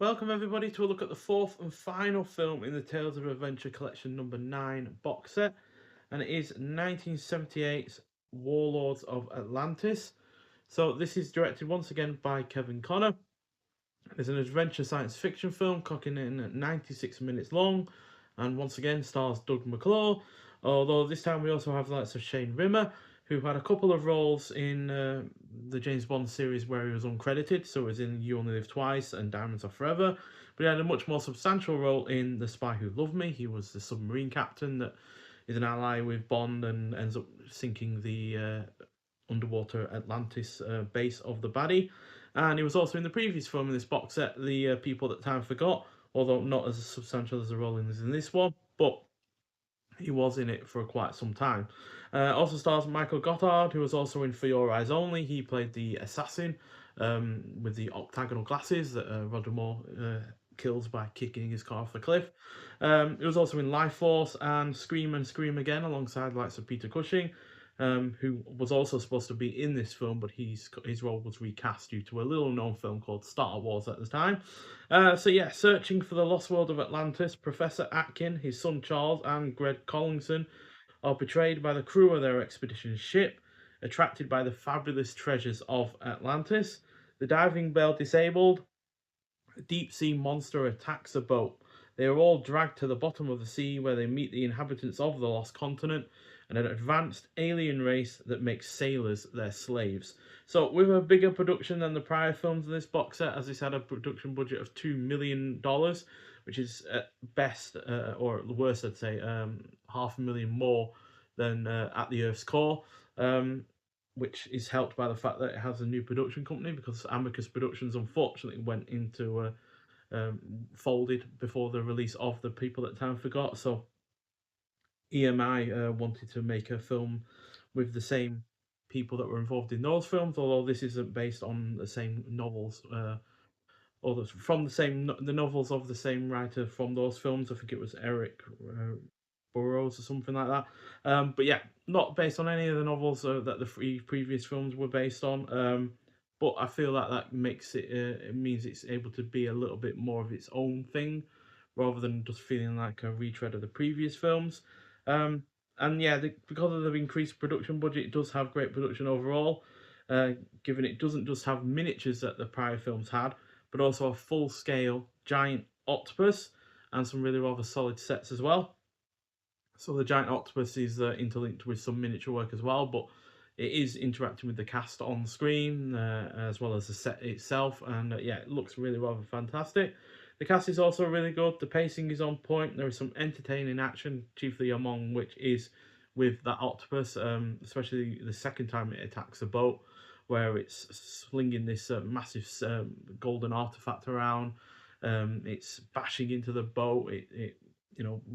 Welcome everybody to a look at the fourth and final film in the Tales of Adventure Collection number 9 box set, and it is 1978's Warlords of Atlantis. So this is directed once again by Kevin Connor. It's an adventure science fiction film clocking in at 96 minutes long, and once again stars Doug McClure, although this time we also have the likes of Shane Rimmer, who had a couple of roles in the James Bond series where he was uncredited, so it was in You Only Live Twice and Diamonds Are Forever, but he had a much more substantial role in The Spy Who Loved Me. He was the submarine captain that is an ally with Bond and ends up sinking the underwater Atlantis base of the baddie. And he was also in the previous film in this box set, The People That Time Forgot, although not as substantial as the role as in this one, but he was in it for quite some time. Also stars Michael Gothard, who was also in For Your Eyes Only. He played the assassin with the octagonal glasses that Roger Moore kills by kicking his car off the cliff. He was also in Life Force and Scream Again, alongside the likes of Peter Cushing, who was also supposed to be in this film, but his role was recast due to a little-known film called Star Wars at the time. So yeah, searching for the lost world of Atlantis, Professor Atkin, his son Charles, and Greg Collinson are betrayed by the crew of their expedition ship, attracted by the fabulous treasures of Atlantis. The diving bell disabled, a deep-sea monster attacks a boat. They are all dragged to the bottom of the sea where they meet the inhabitants of the lost continent and an advanced alien race that makes sailors their slaves. So with a bigger production than the prior films in this box set, as this had a production budget of $2 million, which is at best, or the worst I'd say, $500,000 more than At the Earth's Core. Which is helped by the fact that it has a new production company, because Amicus Productions unfortunately went into folded before the release of The People That Time Forgot. So EMI wanted to make a film with the same people that were involved in those films, although this isn't based on the same novels, or from the novels of the same writer from those films. I think it was Eric Burroughs or something like that. But yeah, not based on any of the novels that the three previous films were based on. But I feel like that makes it means it's able to be a little bit more of its own thing, rather than just feeling like a retread of the previous films. Um, and yeah, because of the increased production budget, it does have great production overall. Given it doesn't just have miniatures that the prior films had, but also a full-scale giant octopus and some really rather solid sets as well. So the giant octopus is interlinked with some miniature work as well, but it is interacting with the cast on screen as well as the set itself, and yeah, it looks really rather fantastic. The cast is also really good. The pacing is on point. There is some entertaining action, chiefly among which is with that octopus, especially the second time it attacks a boat, where it's slinging this massive golden artifact around. It's bashing into the boat. It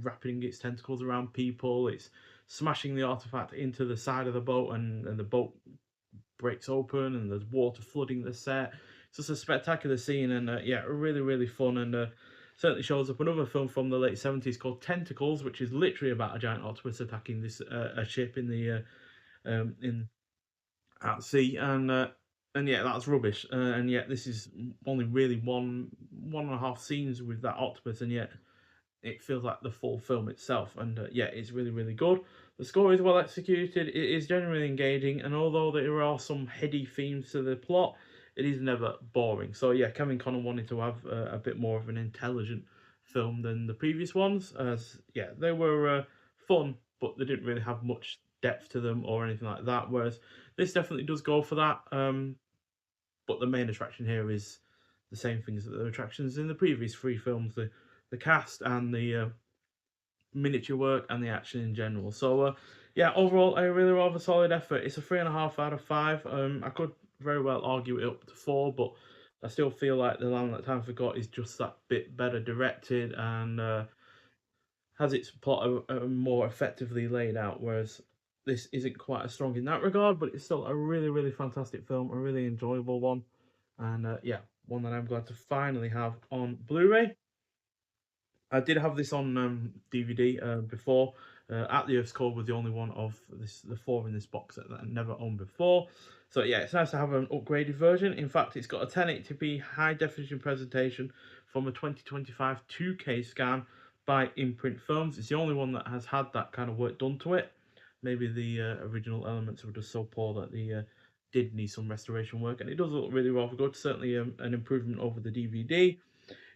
wrapping its tentacles around people. It's smashing the artifact into the side of the boat, and the boat breaks open, and there's water flooding the set. It's just a spectacular scene, and yeah, really, really fun, and certainly shows up another film from the late 70s called Tentacles, which is literally about a giant octopus attacking this a ship in the in at sea, and yeah, that's rubbish. And yet this is only really one and a half scenes with that octopus, and yet it feels like the full film itself. And yeah, it's really, really good. The score is well executed, it is genuinely engaging, and although there are some heady themes to the plot, it is never boring. So yeah, Kevin Connor wanted to have a bit more of an intelligent film than the previous ones, as yeah, they were fun, but they didn't really have much depth to them or anything like that, whereas this definitely does go for that. But the main attraction here is the same things that the attractions in the previous three films: the cast and the miniature work and the action in general. So yeah, overall a really rather solid effort. It's a 3.5 out of 5. I could very well argue it up to 4, but I still feel like The Land That Time Forgot is just that bit better directed, and has its plot more effectively laid out, whereas this isn't quite as strong in that regard, but it's still a really, really fantastic film, a really enjoyable one, and yeah, one that I'm glad to finally have on Blu-ray. I did have this on DVD before. At the Earth's Core was the only one of the four in this box set that I never owned before. So yeah, it's nice to have an upgraded version. In fact, it's got a 1080p high definition presentation from a 2025 2K scan by Imprint films. It's the only one that has had that kind of work done to it. Maybe the original elements were just so poor that they did need some restoration work, and it does look really well good. Certainly an improvement over the DVD.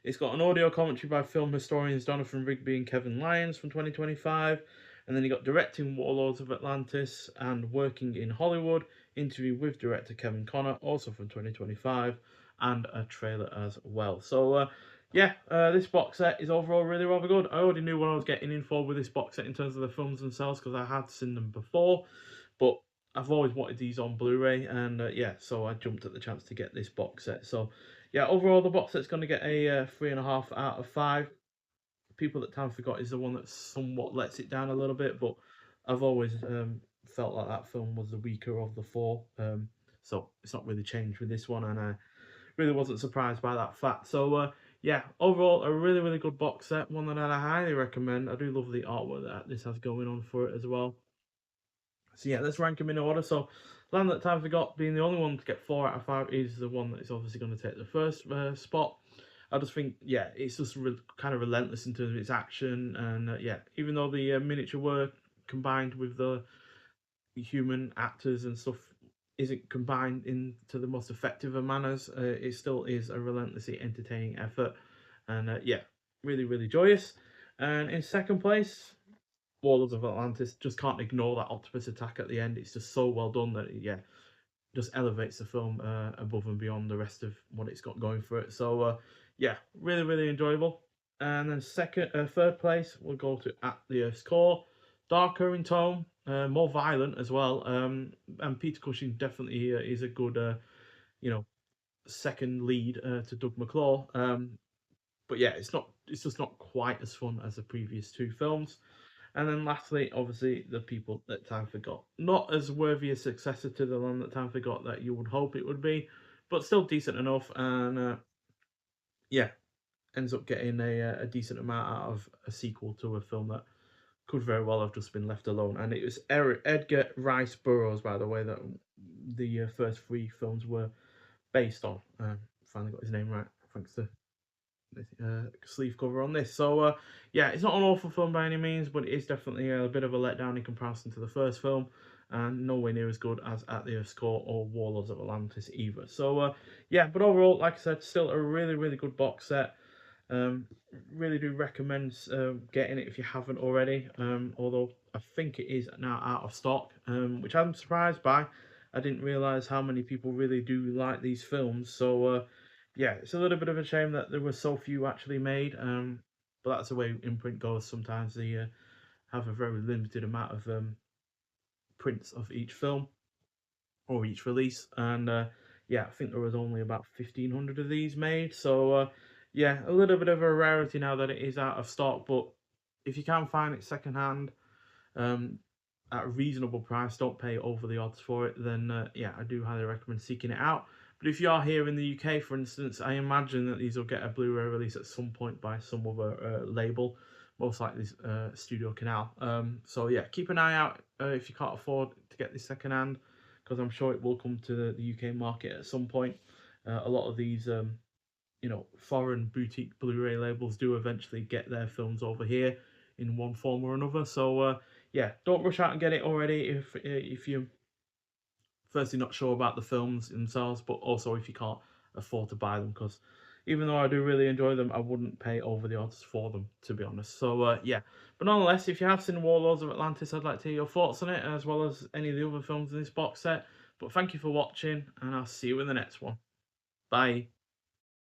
It's got an audio commentary by film historians Jonathan Rigby and Kevin Lyons from 2025. And then you got directing Warlords of Atlantis and working in Hollywood, interview with director Kevin Connor, also from 2025, and a trailer as well. So, yeah, this box set is overall really rather good. I already knew what I was getting in for with this box set in terms of the films themselves because I had seen them before, but I've always wanted these on Blu-ray, and yeah, so I jumped at the chance to get this box set. So, yeah, overall the box set's going to get a 3.5 out of 5. People That Time Forgot is the one that somewhat lets it down a little bit, but I've always felt like that film was the weaker of the four. So it's not really changed with this one, and I really wasn't surprised by that fact. So yeah, overall a really really good box set, one that I highly recommend. I do love the artwork that this has going on for it as well. So yeah, let's rank them in order. So Land That Time Forgot being the only one to get 4 out of 5 is the one that is obviously going to take the first spot. I just think, yeah, it's just kind of relentless in terms of its action, and yeah, even though the miniature work combined with the human actors and stuff isn't combined into the most effective of manners, it still is a relentlessly entertaining effort, and yeah, really really joyous. And in second place, Warlords of Atlantis. Just can't ignore that octopus attack at the end. It's just so well done that yeah, just elevates the film above and beyond the rest of what it's got going for it. So yeah, really really enjoyable. And then third place we'll go to At the Earth's Core, darker in tone, more violent as well. And Peter Cushing definitely is a good you know second lead to Doug McClure. But yeah, it's just not quite as fun as the previous two films. And then lastly, obviously, The People That Time Forgot. Not as worthy a successor to The Land That Time Forgot that you would hope it would be, but still decent enough. And yeah, ends up getting a decent amount out of a sequel to a film that could very well have just been left alone. And it was Edgar Rice Burroughs, by the way, that the first three films were based on. Finally got his name right, thanks to sleeve cover on this. So yeah, it's not an awful film by any means, but it is definitely a bit of a letdown in comparison to the first film, and nowhere near as good as At the Earth's Core or Warlords of Atlantis either. So yeah, but overall, like I said, still a really really good box set. Um, really do recommend getting it if you haven't already. Although I think it is now out of stock, which I'm surprised by. I didn't realize how many people really do like these films. So yeah, it's a little bit of a shame that there were so few actually made. But that's the way Imprint goes. Sometimes they have a very limited amount of prints of each film or each release, and yeah, I think there was only about 1,500 of these made. So yeah, a little bit of a rarity now that it is out of stock. But if you can find it secondhand, um, at a reasonable price, don't pay over the odds for it, then yeah, I do highly recommend seeking it out. But if you are here in the UK, for instance, I imagine that these will get a Blu-ray release at some point by some other label, most likely Studio Canal. So yeah, keep an eye out if you can't afford to get this secondhand, because I'm sure it will come to the UK market at some point. A lot of these foreign boutique Blu-ray labels do eventually get their films over here in one form or another. So yeah, don't rush out and get it already if you're firstly not sure about the films themselves, but also if you can't afford to buy them, because even though I do really enjoy them, I wouldn't pay over the odds for them, to be honest. So yeah, but nonetheless, if you have seen Warlords of Atlantis, I'd like to hear your thoughts on it, as well as any of the other films in this box set. But thank you for watching, and I'll see you in the next one. Bye.